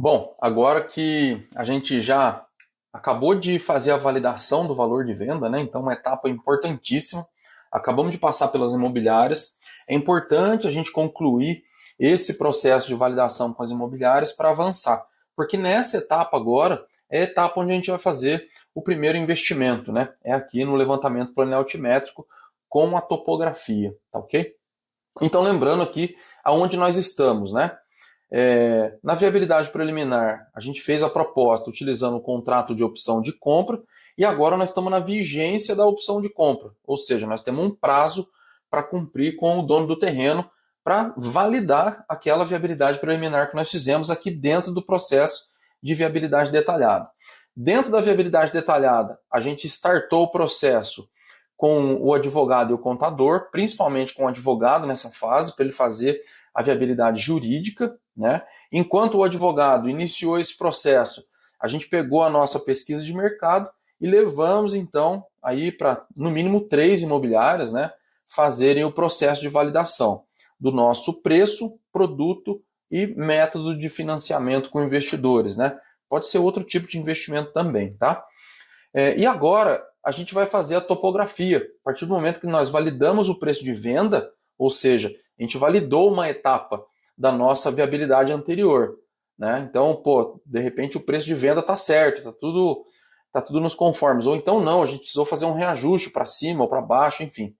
Bom, agora que a gente já acabou de fazer a validação do valor de venda, né? Então, uma etapa importantíssima. Acabamos de passar pelas imobiliárias. É importante a gente concluir esse processo de validação com as imobiliárias para avançar, porque nessa etapa agora é a etapa onde a gente vai fazer o primeiro investimento, né? É aqui no levantamento planealtimétrico com a topografia, tá ok? Então, lembrando aqui aonde nós estamos, né? Na viabilidade preliminar, a gente fez a proposta utilizando o contrato de opção de compra e agora nós estamos na vigência da opção de compra, ou seja, nós temos um prazo para cumprir com o dono do terreno para validar aquela viabilidade preliminar que nós fizemos aqui dentro do processo de viabilidade detalhada. Dentro da viabilidade detalhada, a gente startou o processo com o advogado e o contador, principalmente com o advogado nessa fase, para ele fazer a viabilidade jurídica, né? Enquanto o advogado iniciou esse processo, a gente pegou a nossa pesquisa de mercado e levamos então aí para no mínimo 3 imobiliárias, né, fazerem o processo de validação do nosso preço, produto e método de financiamento com investidores, né? Pode ser outro tipo de investimento também, tá? E agora a gente vai fazer a topografia. A partir do momento que nós validamos o preço de venda, ou seja, a gente validou uma etapa da nossa viabilidade anterior, né? Então, de repente o preço de venda está certo, está tudo nos conformes. Ou então não, a gente precisou fazer um reajuste para cima ou para baixo, enfim.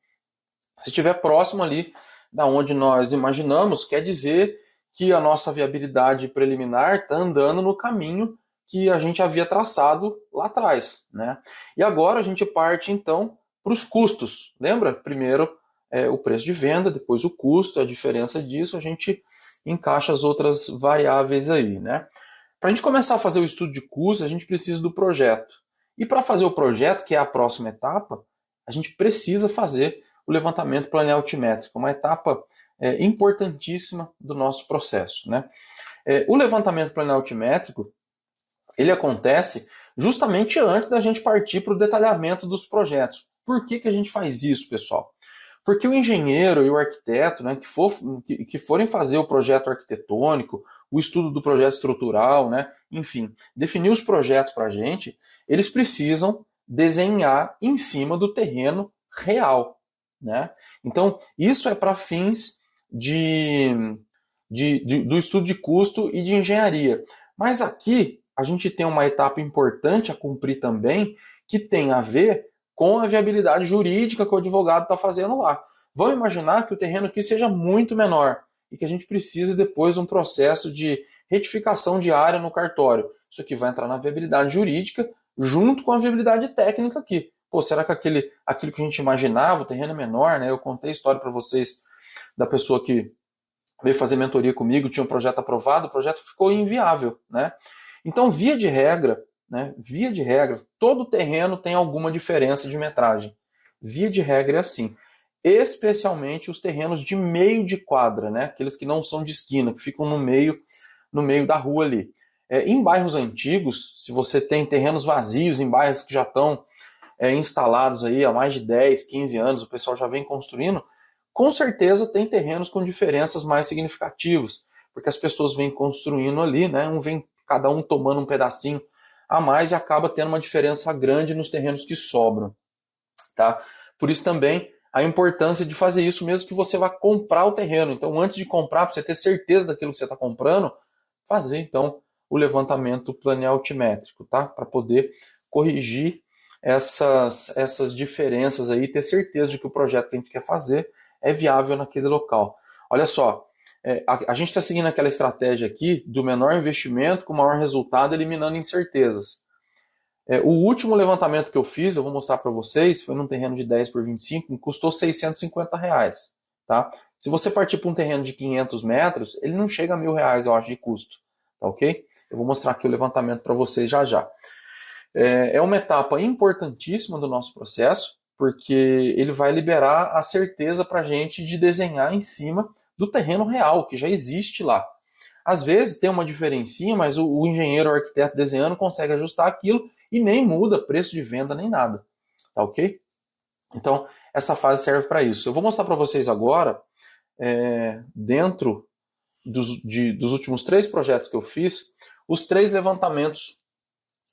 Se estiver próximo ali da onde nós imaginamos, quer dizer que a nossa viabilidade preliminar está andando no caminho que a gente havia traçado lá atrás, né? E agora a gente parte então para os custos. Lembra? Primeiro o preço de venda, depois o custo, a diferença disso, a gente encaixa as outras variáveis aí, né? Para a gente começar a fazer o estudo de custos, a gente precisa do projeto. E para fazer o projeto, que é a próxima etapa, a gente precisa fazer o levantamento planealtimétrico, uma etapa importantíssima do nosso processo, né? O levantamento planealtimétrico, ele acontece justamente antes da gente partir para o detalhamento dos projetos. Por que a gente faz isso, pessoal? Porque o engenheiro e o arquiteto, né, que forem fazer o projeto arquitetônico, o estudo do projeto estrutural, né, enfim, definir os projetos para a gente, eles precisam desenhar em cima do terreno real, né? Então, isso é para fins do estudo de custo e de engenharia. Mas aqui a gente tem uma etapa importante a cumprir também, que tem a ver com a viabilidade jurídica que o advogado está fazendo lá. Vamos imaginar que o terreno aqui seja muito menor e que a gente precise depois de um processo de retificação de área no cartório. Isso aqui vai entrar na viabilidade jurídica junto com a viabilidade técnica aqui. Será que aquilo que a gente imaginava, o terreno é menor, né? Eu contei a história para vocês da pessoa que veio fazer mentoria comigo, tinha um projeto aprovado, o projeto ficou inviável, né? Então, via de regra, todo terreno tem alguma diferença de metragem. Via de regra é assim. Especialmente os terrenos de meio de quadra, né? Aqueles que não são de esquina, que ficam no meio da rua ali. Em bairros antigos, se você tem terrenos vazios, em bairros que já estão instalados aí há mais de 10, 15 anos, o pessoal já vem construindo, com certeza tem terrenos com diferenças mais significativas, porque as pessoas vêm construindo ali, né? Cada um tomando um pedacinho a mais e acaba tendo uma diferença grande nos terrenos que sobram, tá? Por isso também a importância de fazer isso mesmo que você vá comprar o terreno. Então, antes de comprar, para você ter certeza daquilo que você está comprando, fazer então o levantamento planealtimétrico, tá? Para poder corrigir essas diferenças aí, ter certeza de que o projeto que a gente quer fazer é viável naquele local. Olha só, a gente está seguindo aquela estratégia aqui do menor investimento com maior resultado, eliminando incertezas. O último levantamento que eu fiz, eu vou mostrar para vocês, foi num terreno de 10 por 25, me custou R$650. Tá? Se você partir para um terreno de 500 metros, ele não chega a R$1.000, eu acho, de custo. Tá ok? Eu vou mostrar aqui o levantamento para vocês já já. É uma etapa importantíssima do nosso processo, porque ele vai liberar a certeza para a gente de desenhar em cima do terreno real, que já existe lá. Às vezes tem uma diferencinha, mas o engenheiro ou arquiteto desenhando consegue ajustar aquilo e nem muda preço de venda nem nada. Tá ok? Então, essa fase serve para isso. Eu vou mostrar para vocês agora, dentro dos últimos 3 projetos que eu fiz, os 3 levantamentos,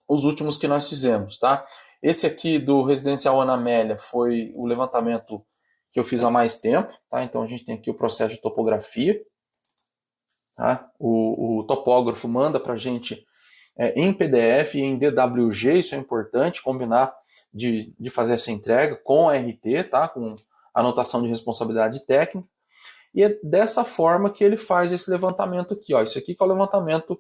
os últimos que nós fizemos, tá? Esse aqui do Residencial Ana Amélia foi o levantamento que eu fiz há mais tempo, tá? Então a gente tem aqui o processo de topografia, tá? O topógrafo manda para a gente em PDF e em DWG, isso é importante, combinar de fazer essa entrega com RT, tá? Com anotação de responsabilidade técnica, e é dessa forma que ele faz esse levantamento aqui, ó. Isso aqui que é o levantamento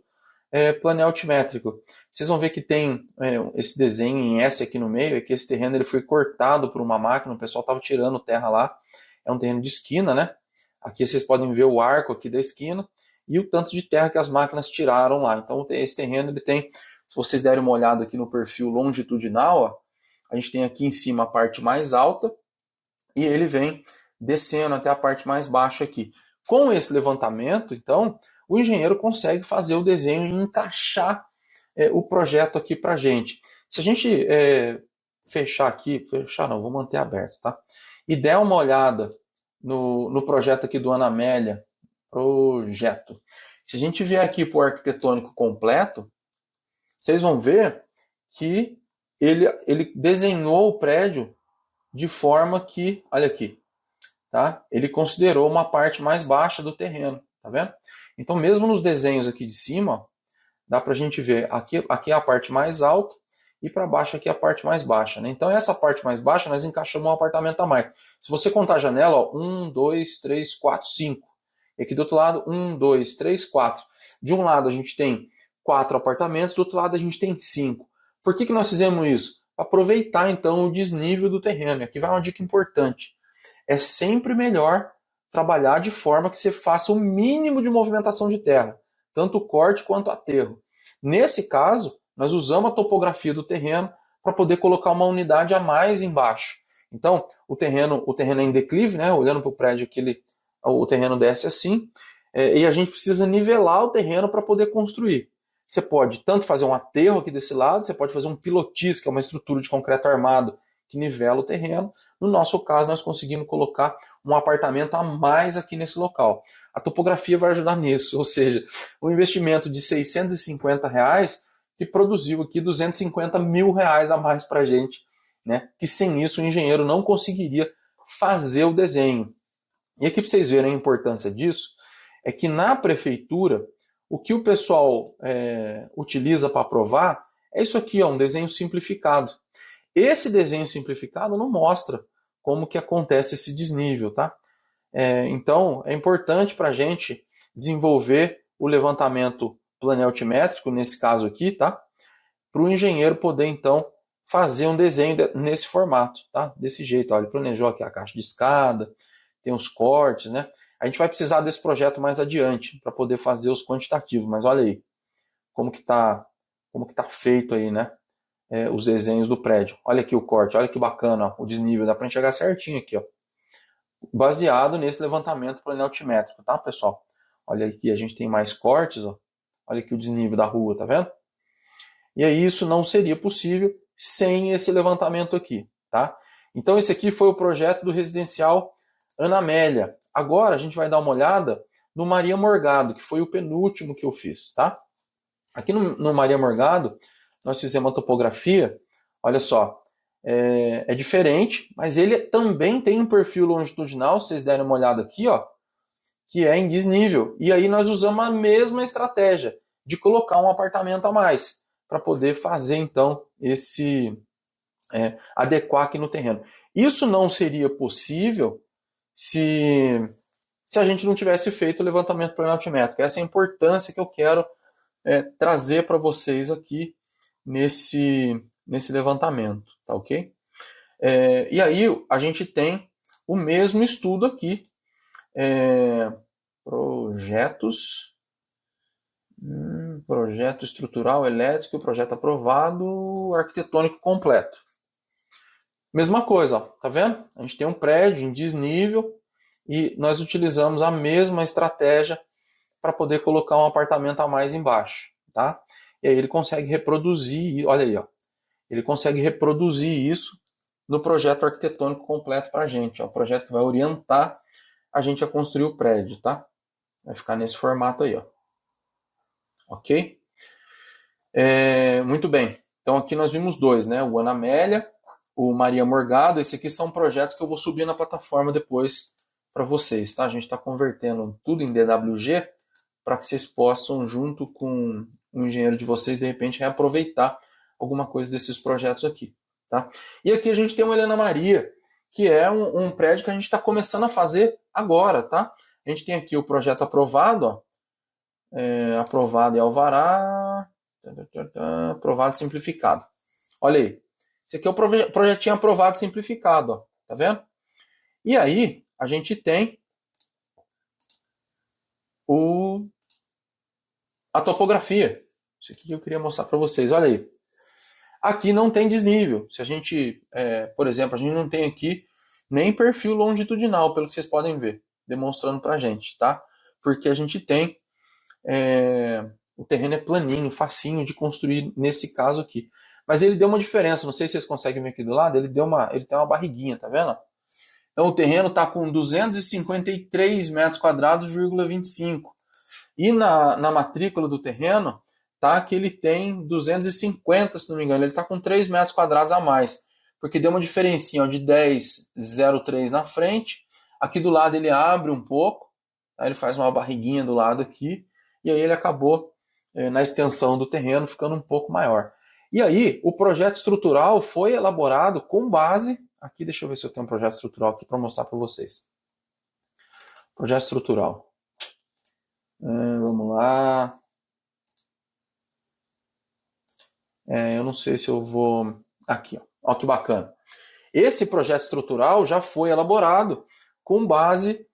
plano altimétrico. Vocês vão ver que tem esse desenho em S aqui no meio, é que esse terreno ele foi cortado por uma máquina, o pessoal estava tirando terra lá, é um terreno de esquina, né? Aqui vocês podem ver o arco aqui da esquina e o tanto de terra que as máquinas tiraram lá. Então esse terreno ele tem, se vocês derem uma olhada aqui no perfil longitudinal, ó, a gente tem aqui em cima a parte mais alta e ele vem descendo até a parte mais baixa aqui. Com esse levantamento, então, o engenheiro consegue fazer o desenho e encaixar o projeto aqui para a gente. Se a gente fechar aqui, fechar não, vou manter aberto, tá? E der uma olhada no projeto aqui do Ana Amélia, projeto. Se a gente vier aqui para o arquitetônico completo, vocês vão ver que ele desenhou o prédio de forma que, olha aqui, tá? Ele considerou uma parte mais baixa do terreno, tá vendo? Então, mesmo nos desenhos aqui de cima, dá para a gente ver, aqui é a parte mais alta e para baixo aqui é a parte mais baixa, né? Então, essa parte mais baixa, nós encaixamos um apartamento a mais. Se você contar a janela, ó, 1, 2, 3, 4, 5. E aqui do outro lado, 1, 2, 3, 4. De um lado a gente tem 4 apartamentos, do outro lado a gente tem 5. Por que nós fizemos isso? Aproveitar, então, o desnível do terreno. E aqui vai uma dica importante. É sempre melhor trabalhar de forma que você faça o mínimo de movimentação de terra, tanto corte quanto aterro. Nesse caso, nós usamos a topografia do terreno para poder colocar uma unidade a mais embaixo. Então, o terreno é em declive, né? Olhando para o prédio aqui, o terreno desce assim, e a gente precisa nivelar o terreno para poder construir. Você pode tanto fazer um aterro aqui desse lado, você pode fazer um pilotis, que é uma estrutura de concreto armado que nivela o terreno. No nosso caso, nós conseguimos colocar um apartamento a mais aqui nesse local. A topografia vai ajudar nisso, ou seja, o investimento de R$650 que produziu aqui R$250 mil a mais para a gente, né? Que sem isso o engenheiro não conseguiria fazer o desenho. E aqui para vocês verem a importância disso, é que na prefeitura, o que o pessoal utiliza para aprovar é isso aqui, ó, um desenho simplificado. Esse desenho simplificado não mostra como que acontece esse desnível, tá? Então, é importante para a gente desenvolver o levantamento planaltimétrico, nesse caso aqui, tá? Para o engenheiro poder, então, fazer um desenho nesse formato, tá? Desse jeito, ó, ele planejou aqui a caixa de escada, tem os cortes, né? A gente vai precisar desse projeto mais adiante para poder fazer os quantitativos, mas olha aí como que tá feito aí, né? Os desenhos do prédio. Olha aqui o corte, olha que bacana, ó, o desnível, dá para enxergar certinho aqui, ó. Baseado nesse levantamento planaltimétrico, tá, pessoal? Olha aqui, a gente tem mais cortes, ó. Olha aqui o desnível da rua, tá vendo? E aí isso não seria possível sem esse levantamento aqui, tá? Então esse aqui foi o projeto do residencial Ana Amélia. Agora a gente vai dar uma olhada no Maria Morgado, que foi o penúltimo que eu fiz, tá? Aqui no Maria Morgado, nós fizemos uma topografia, olha só, é diferente, mas ele também tem um perfil longitudinal, se vocês derem uma olhada aqui, ó, que é em desnível. E aí nós usamos a mesma estratégia de colocar um apartamento a mais, para poder fazer, então, adequar aqui no terreno. Isso não seria possível se a gente não tivesse feito o levantamento planaltimétrico. Essa é a importância que eu quero trazer para vocês aqui nesse levantamento, tá ok? E aí a gente tem o mesmo estudo aqui, projeto estrutural, elétrico, projeto aprovado, arquitetônico completo. Mesma coisa, ó, tá vendo? A gente tem um prédio em desnível e nós utilizamos a mesma estratégia para poder colocar um apartamento a mais embaixo, tá? E aí ele consegue reproduzir, olha aí, ó, ele consegue reproduzir isso no projeto arquitetônico completo para a gente, ó, o projeto que vai orientar a gente a construir o prédio, tá? Vai ficar nesse formato aí, ó. Ok? Muito bem. Então aqui nós vimos dois, né? O Ana Amélia, o Maria Morgado. Esse aqui são projetos que eu vou subir na plataforma depois para vocês, tá? A gente está convertendo tudo em DWG para que vocês possam, junto com o engenheiro de vocês, de repente reaproveitar alguma coisa desses projetos aqui, tá? E aqui a gente tem o Helena Maria, que é um prédio que a gente está começando a fazer agora, tá? A gente tem aqui o projeto aprovado, ó. Aprovado e alvará, aprovado e simplificado. Olha aí, esse aqui é o projetinho aprovado e simplificado, ó. Tá vendo? E aí, a gente tem a topografia. Isso aqui que eu queria mostrar para vocês, olha aí. Aqui não tem desnível. Se a gente, por exemplo, a gente não tem aqui nem perfil longitudinal, pelo que vocês podem ver, demonstrando para a gente, tá? Porque a gente tem, o terreno é planinho, facinho de construir nesse caso aqui. Mas ele deu uma diferença, não sei se vocês conseguem ver aqui do lado, ele tem uma barriguinha, tá vendo? Então o terreno está com 253 metros quadrados, 25. E na matrícula do terreno, tá que ele tem 250, se não me engano. Ele está com 3 metros quadrados a mais. Porque deu uma diferencinha ó, de 10,03 na frente. Aqui do lado ele abre um pouco. Tá? Ele faz uma barriguinha do lado aqui. E aí ele acabou, na extensão do terreno, ficando um pouco maior. E aí, o projeto estrutural foi elaborado com base... Aqui, deixa eu ver se eu tenho um projeto estrutural aqui para mostrar para vocês. Projeto estrutural. Vamos lá. Eu não sei se eu vou... Aqui, ó. Olha que bacana. Esse projeto estrutural já foi elaborado com base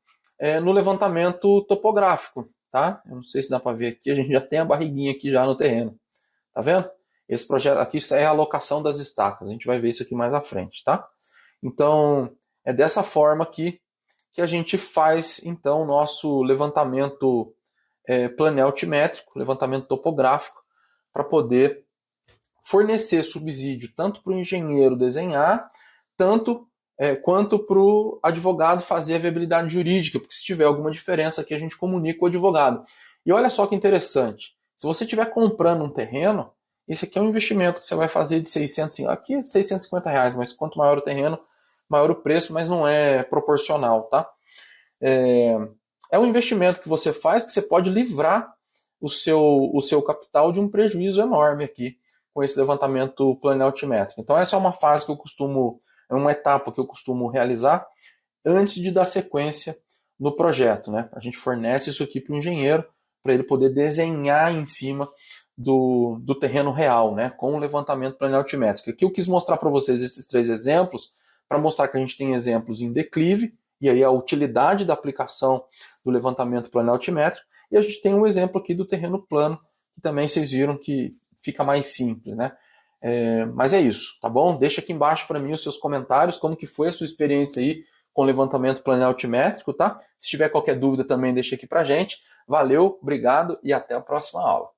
no levantamento topográfico, tá? Eu não sei se dá para ver aqui, a gente já tem a barriguinha aqui já no terreno. Tá vendo? Esse projeto aqui é a alocação das estacas. A gente vai ver isso aqui mais à frente, tá? Então, é dessa forma aqui que a gente faz, então, o nosso levantamento planel altimétrico, levantamento topográfico, para poder fornecer subsídio tanto para o engenheiro desenhar, quanto para o advogado fazer a viabilidade jurídica, porque se tiver alguma diferença aqui a gente comunica com o advogado. E olha só que interessante, se você estiver comprando um terreno, esse aqui é um investimento que você vai fazer de 650, aqui é 650 reais, mas quanto maior o terreno, maior o preço, mas não é proporcional, tá? É um investimento que você faz que você pode livrar o seu capital de um prejuízo enorme aqui com esse levantamento planel altimétrico. Então essa é uma fase que eu costumo, é uma etapa que eu costumo realizar antes de dar sequência no projeto, né? A gente fornece isso aqui para o engenheiro para ele poder desenhar em cima do terreno real, né? Com o levantamento planel altimétrico. Aqui eu quis mostrar para vocês esses 3 exemplos para mostrar que a gente tem exemplos em declive e aí a utilidade da aplicação do levantamento planel altimétrico, e a gente tem um exemplo aqui do terreno plano, que também vocês viram que fica mais simples, né? Mas é isso, tá bom? Deixa aqui embaixo para mim os seus comentários, como que foi a sua experiência aí com levantamento planel altimétrico, tá? Se tiver qualquer dúvida também deixa aqui pra gente. Valeu, obrigado e até a próxima aula.